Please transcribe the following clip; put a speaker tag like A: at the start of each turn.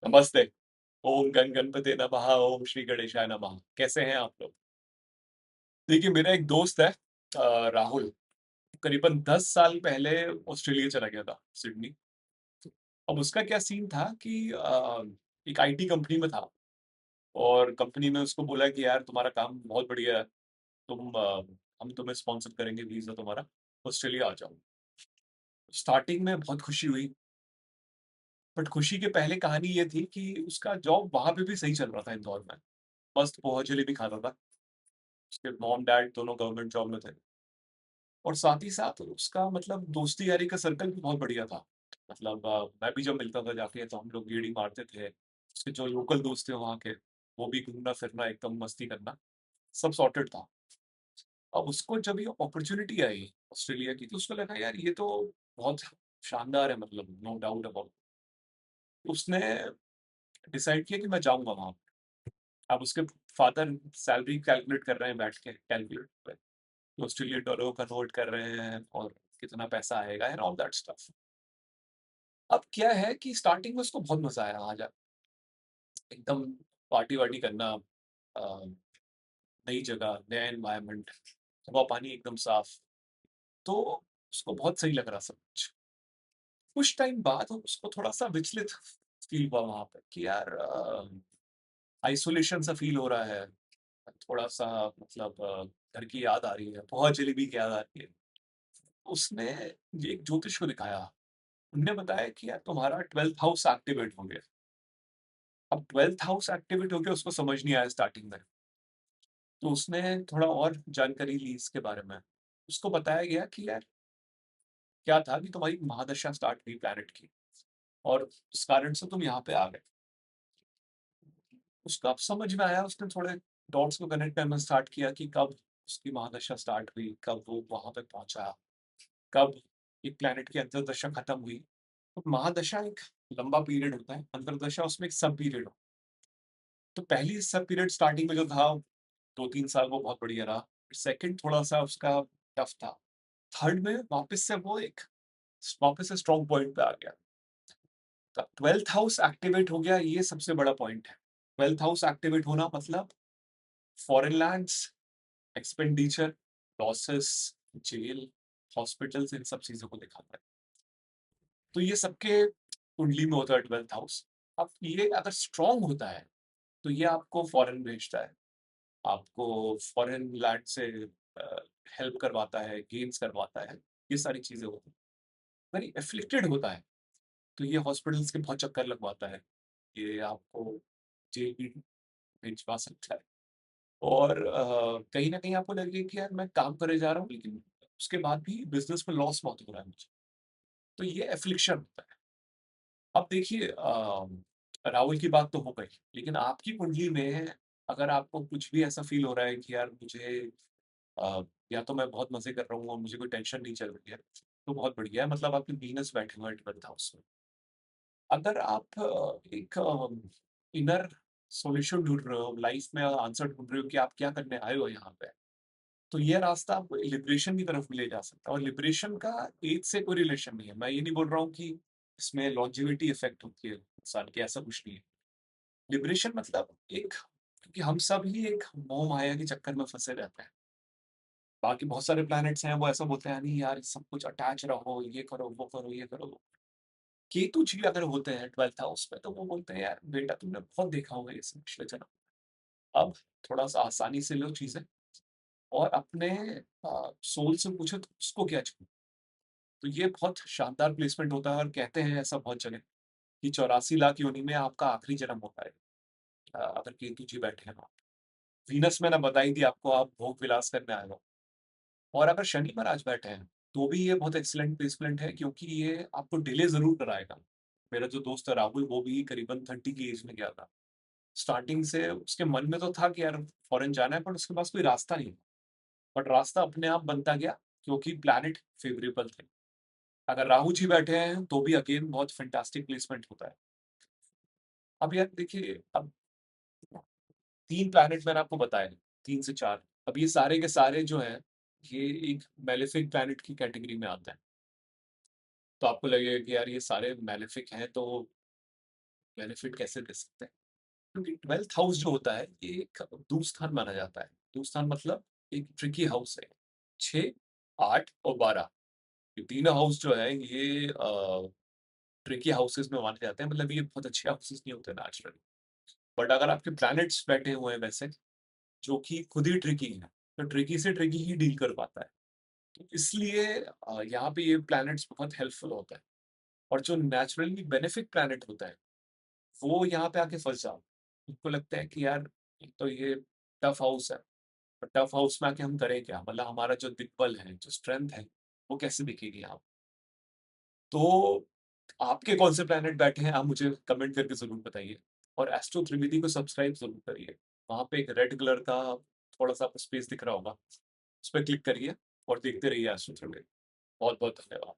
A: नमस्ते। ओम गण गणपते नमः, ओम श्री गणेशाय नमः। कैसे हैं आप लोग? देखिए, मेरा एक दोस्त है राहुल, करीबन 10 साल पहले ऑस्ट्रेलिया चला गया था, सिडनी। अब उसका क्या सीन था कि एक आईटी कंपनी में था और कंपनी ने उसको बोला कि यार तुम्हारा काम बहुत बढ़िया है, हम तुम्हें स्पॉन्सर करेंगे वीज़ा तुम्हारा, ऑस्ट्रेलिया आ जाओ। स्टार्टिंग में बहुत खुशी हुई, बट खुशी के पहले कहानी ये थी कि उसका जॉब वहाँ पे भी सही चल रहा था इंदौर में। मस्त पोहा जलेबी खाता था। उसके मॉम डैड दोनों गवर्नमेंट जॉब में थे और साथ ही साथ उसका मतलब दोस्ती यारी का सर्कल भी बहुत बढ़िया था। मतलब मैं भी जब मिलता था जाके तो हम लोग गेड़ी मारते थे। उसके जो लोकल दोस्त थे वहाँ के, वो भी घूमना फिरना एकदम मस्ती करना, सब सॉर्टेड था। अब उसको जब ये अपॉर्चुनिटी आई ऑस्ट्रेलिया की, तो उसको लगा यार ये तो बहुत शानदार है, मतलब नो डाउट अबाउट। उसने डिसाइड किया कि मैं जाऊंगा वहाँ। अब उसके फादर सैलरी कैलकुलेट कर रहे हैं बैठ के कैलकुलेट, ऑस्ट्रेलियन डॉलर कन्वर्ट कर रहे हैं और कितना पैसा आएगा एंड ऑल दैट स्टफ। अब क्या है कि स्टार्टिंग में उसको बहुत मजा आया, आ जा एकदम पार्टी वार्टी करना, नई जगह, नया एनवायरनमेंट, हवा पानी एकदम साफ। तो उसको बहुत सही लग रहा सब कुछ। कुछ टाइम बाद उसको थोड़ा सा विचलित फील हुआ वहां पे कि यार आइसोलेशन सा फील हो रहा है। थोड़ा सा मतलब घर की याद आ रही है, बहुत जलेबी की याद आ रही है। उसने ये एक ज्योतिष को दिखाया। उनने बताया कि यार तुम्हारा 12th हाउस एक्टिवेट हो गया। अब 12th हाउस एक्टिवेट हो गया, उसको समझ नहीं आया स्टार्टिंग में। तो उसने थोड़ा और जानकारी ली इसके बारे में। उसको बताया गया कि यार क्या था कि तुम्हारी महादशा स्टार्ट हुई प्लैनेट की, और इस कारण से तुम यहाँ पे आ गए। उसको अब समझ में आया, उसने थोड़े डॉट्स को कनेक्ट करना स्टार्ट किया कि कब उसकी महादशा स्टार्ट हुई, कब वो वहां पे पहुंचा, कब एक प्लैनेट की अंतर्दशा खत्म हुई। तो महादशा एक लंबा पीरियड होता है, अंतर्दशा उसमें एक सब पीरियड। तो पहली सब पीरियड स्टार्टिंग में जो था 2-3 साल वो बहुत बढ़िया रहा। सेकंड थोड़ा सा उसका टफ था। थर्ड में वापस से स्ट्रॉन्ग पॉइंट पे आ गया। तो 12th हाउस एक्टिवेट हो गया, ये सबसे बड़ा पॉइंट है। 12th हाउस एक्टिवेट होना मतलब foreign lands, expenditure, losses, jail, hospitals, इन सब चीजों को दिखाता है। तो ये सबके कुंडली में होता है 12th हाउस। अब ये अगर स्ट्रॉन्ग होता है तो ये आपको फॉरेन भेजता है, आपको फॉरेन लैंड से हेल्प करवाता है, गेम्स करवाता है, ये सारी चीजें होती हैं। वेरी एफ्लिक्टेड होता है तो ये हॉस्पिटल्स के बहुत चक्कर लगवाता है, ये आपको जेल भी भिजवा सकता है। और कहीं ना कहीं आपको लगे कि यार मैं काम करे जा रहा हूँ लेकिन उसके बाद भी बिजनेस में लॉस बहुत हो रहा है मुझे। तो ये एफ्लिक्शन होता है। अब देखिए राहुल की बात तो हो गई, लेकिन आपकी कुंडली में अगर आपको कुछ भी ऐसा फील हो रहा है कि यार मुझे या तो मैं बहुत मजे कर रहा हूँ और मुझे कोई टेंशन नहीं चल रही है, तो बहुत बढ़िया है, मतलब आपके वीनस बैठे हुए हैं 12th हाउस में। अगर आप एक इनर सॉल्यूशन ढूंढ रहे हो, लाइफ में आंसर ढूंढ रहे हो कि आप क्या करने आए हो यहाँ पे, तो ये रास्ता आपको लिबरेशन की तरफ भी ले जा सकता है। और लिबरेशन का एज से कोई रिलेशन नहीं है। मैं ये नहीं बोल रहा हूँ कि इसमें लॉन्जेविटी इफेक्ट होती है इंसान की, ऐसा कुछ नहीं है। लिबरेशन मतलब एक, क्योंकि हम सब ही एक मोह माया के चक्कर में फंसे रहते हैं। बाकी बहुत सारे प्लैनेट्स हैं वो ऐसा बोलते हैं नहीं यार सब कुछ अटैच रहो, ये करो वो करो ये करो। केतु जी अगर होते हैं 12th हाउस में तो वो बोलते हैं यार बेटा तुमने बहुत देखा होगा ये सब पिछले जन्म। अब थोड़ा सा आसानी से लो चीजें और अपने सोल से पूछो तो उसको क्या चाहिए। तो ये बहुत शानदार प्लेसमेंट होता है और कहते हैं ऐसा बहुत जगह कि 84 लाख योनि में आपका आखिरी जन्म होता है अगर केतु जी बैठे हैं वहाँ। वीनस में ना बताई थी आपको, आप भोग विलास करने आए हो। और अगर शनि महाराज बैठे हैं तो भी ये बहुत एक्सीलेंट प्लेसमेंट है, क्योंकि ये आपको डिले जरूर कराएगा। मेरा जो दोस्त है राहुल, वो भी करीबन 30 की एज में गया था। स्टार्टिंग से उसके मन में तो था कि यार फॉरेन जाना है, पर उसके पास कोई रास्ता नहीं। बट रास्ता अपने आप बनता गया क्योंकि प्लैनेट फेवरेबल थे। अगर राहु जी बैठे हैं तो भी अगेन बहुत फैंटास्टिक प्लेसमेंट होता है। अब यार देखिए, अब 3 प्लैनेट मैंने आपको बताए, 3 से 4। अब ये सारे के सारे जो हैं, ये एक मेलेफिक प्लैनेट की कैटेगरी में आते हैं। तो आपको लगेगा कि यार ये सारे मेलेफिक हैं तो बेनिफिट कैसे दे सकते हैं, क्योंकि 12th हाउस जो होता है ये एक दूर स्थान माना जाता है। दूर स्थान मतलब एक ट्रिकी हाउस है। 6, 8 और 12 ये तीनों हाउस जो है ये ट्रिकी हाउसेस में माने जाते हैं, मतलब ये बहुत अच्छे हाउसेस नहीं होते नेचुरली। बट अगर आपके प्लैनेट्स बैठे हुए हैं वैसे जो कि खुद ही ट्रिकी है, तो ट्रिकी से ट्रिकी ही डील कर पाता है। तो इसलिए यहाँ पे ये प्लैनेट्स बहुत हेल्पफुल होता है। और जो नेचुरली बेनिफिक प्लैनेट होता है वो यहाँ पे आके फंस जाओ। उनको लगता है कि यार एक तो ये टफ हाउस है, और टफ हाउस में आके हम करें क्या, मतलब हमारा जो दिग्बल है, जो स्ट्रेंथ है, वो कैसे दिखेगी यहाँ। तो आपके कौन से प्लैनेट बैठे हैं आप मुझे कमेंट करके जरूर बताइए। और एस्ट्रो त्रिवेदी को सब्सक्राइब जरूर करिए। वहां पे एक रेड कलर का थोड़ा सा स्पेस दिख रहा होगा, उस पर क्लिक करिए और देखते रहिए एस्ट्रो त्रिवेदी। बहुत बहुत धन्यवाद।